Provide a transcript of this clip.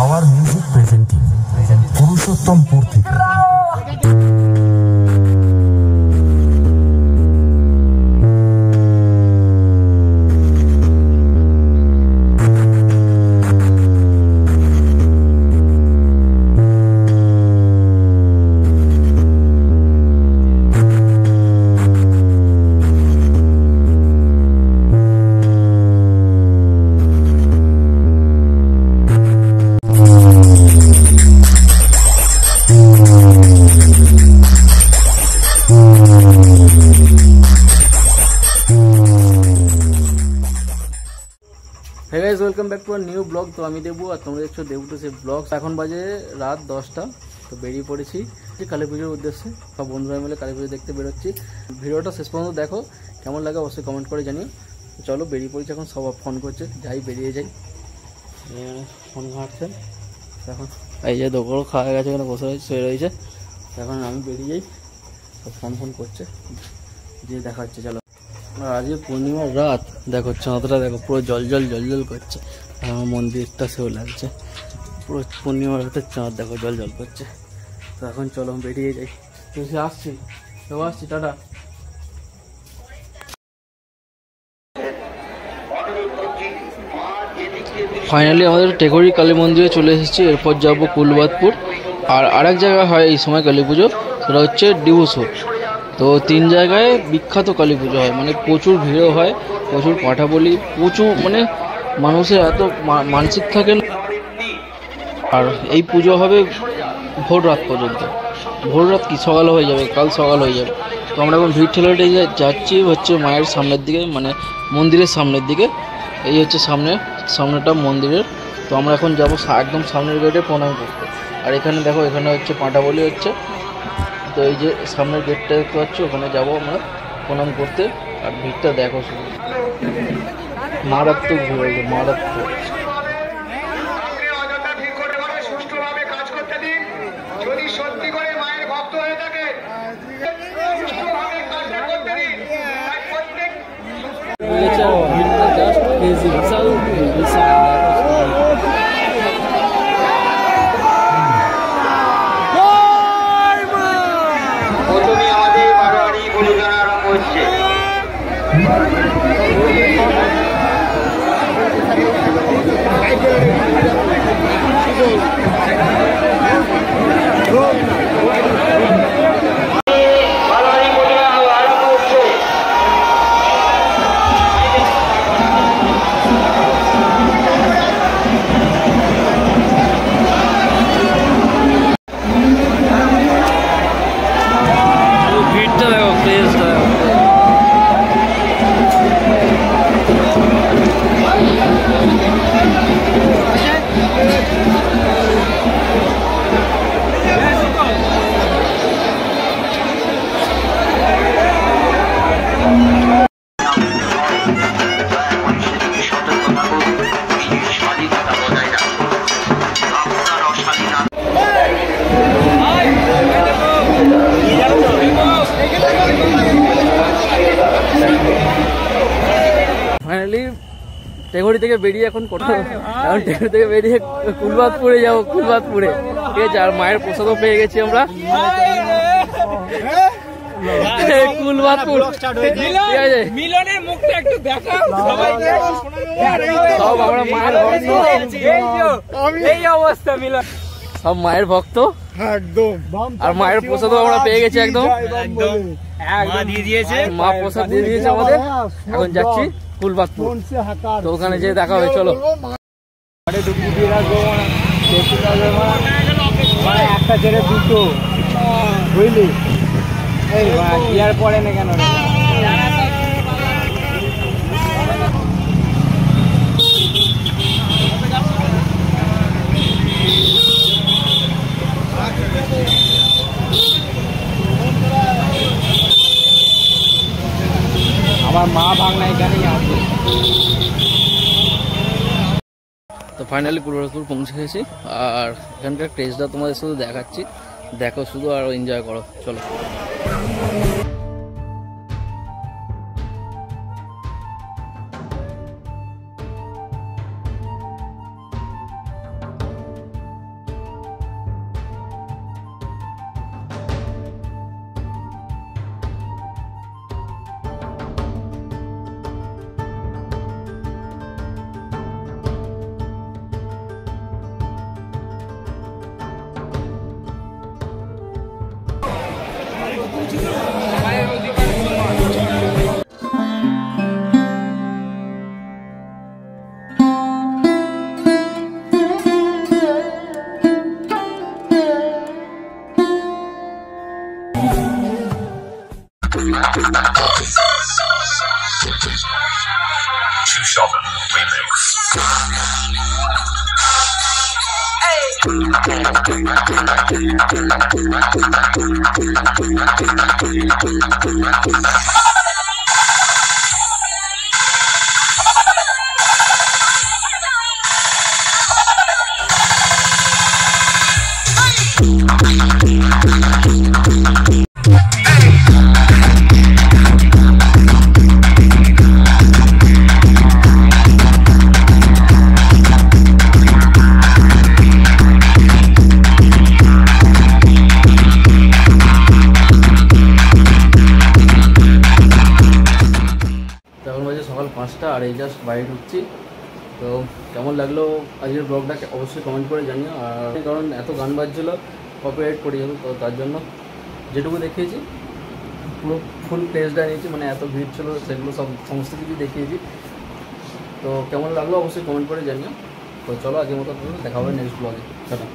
Our music presenting Purushottampur থেকে Hey guys, welcome back to a new vlog. তো আমি দেবু আর তোমরা দেখছো দেবু টু সে ব্লগ। এখন বাজে রাত 10টা। তো বেরিয়ে পড়েছি কালী পুজোর উদ্দেশ্যে। সব বন্ধুরা মিলে কালী পুজো দেখতে বেরোচ্ছি। ভিডিওটা শেষ পর্যন্ত দেখো, কেমন লাগে অবশ্যই কমেন্ট করে জানিও। চলো বেরিয়ে পড়েছি, এখন সব ফোন করছে, যাই বেরিয়ে যাই। ফোন ঘাঁটছে এখন, এই যে দোকানও খাওয়া গেছে, এখানে বসে রয়েছে, শুয়ে রয়েছে। এখন আমি বেরিয়ে যাই, সব ফোন করছে, যে দেখা হচ্ছে। চলো, আজকে পূর্ণিমার রাত, দেখো চাঁদটা দেখো পুরো জল করছে। আর আমার মন্দিরটা সেও লাগছে, পুরো পূর্ণিমার রাতের চাঁদ দেখো জল করছে। তো এখন চলো বেরিয়ে যাই। তুই আসছি, টাটা। ফাইনালি আমাদের টেকরি কালী মন্দিরে চলে এসেছি। এরপর যাবো কুলবাদপুর। আর আরেক জায়গায় হয় এই সময় কালী পুজো, সেটা হচ্ছে ডিউসো। তো 3 জায়গায় বিখ্যাত কালী পুজো হয়, মানে প্রচুর ভিড়ও হয়, প্রচুর পাঠা বলি, প্রচুর মানে মানুষের এত মানসিক থাকে। আর এই পুজো হবে ভোর রাত পর্যন্ত। ভোর রাত কি সকালে হয়ে যাবে, কাল সকাল হয়ে যাবে। তো আমরা এখন ভিড় ঠেলাতে যাচ্ছি হচ্ছে মায়ের সামনের দিকে, মানে মন্দিরের সামনের দিকে। এই হচ্ছে সামনেটা মন্দিরের। তো আমরা এখন যাবো একদম সামনের গেটে প্রণাম করতে। আর এখানে দেখো, এখানে হচ্ছে পাঁঠা বলি হচ্ছে। তো এই যে সামনের গেটটা দেখতে পাচ্ছ, ওখানে যাবো আমরা প্রণাম করতে। আর ভিড়টা দেখো শুধু, মারাত্মক ভিড় হয়েছে, মারাত্মক। ফাইনালি টেকরি থেকে বেরিয়ে এখন কোথাও, এখন টেকরি থেকে বেরিয়ে কুলবাদপুরে যাবো, কুলবাদপুরে। ঠিক আছে, আর মায়ের প্রসাদও পেয়ে গেছি আমরা। কুলবাদপুর ঠিক আছে, সব আমরা মায়ের ভক্ত, এই অবস্থা মিলন, সব মায়ের ভক্ত একদম। আর মায়ের প্রসাদও আমরা পেয়ে গেছি একদম, মা প্রসাদ দিয়ে দিয়েছে আমাদের। এখন যাচ্ছি কুলবাদপুর, তো ওখানে যেয়ে দেখা হবে। চলো, একটা ছেড়ে দুটো, বুঝলি, এই ইয়ার পরে না কেন। তো ফাইনালি কুলবাতপুর পৌঁছে গেছি, আর এখানকার ক্রেজটা তোমাদের শুধু দেখাচ্ছি, দেখো শুধু আর এনজয় করো, চলো। সকাল 5টা আর এই জাস্ট বাইরে ঢুকছি। তো কেমন লাগলো আজকের ব্লগটা অবশ্যই কমেন্ট করে জানিও। আর কারণ এত গান বাজছিলো কপিরাইট পড়ে যাবে, তো তার জন্য যেটুকু দেখিয়েছি পুরো ফুল প্লেসটা নিয়েছি, মানে এত ভিড় ছিল সেগুলো সমস্ত কিছু দেখিয়েছি। তো কেমন লাগলো অবশ্যই কমেন্ট করে জানিও। তো চলো আজকের মতো দেখা হবে নেক্সট ব্লগে, টাটা।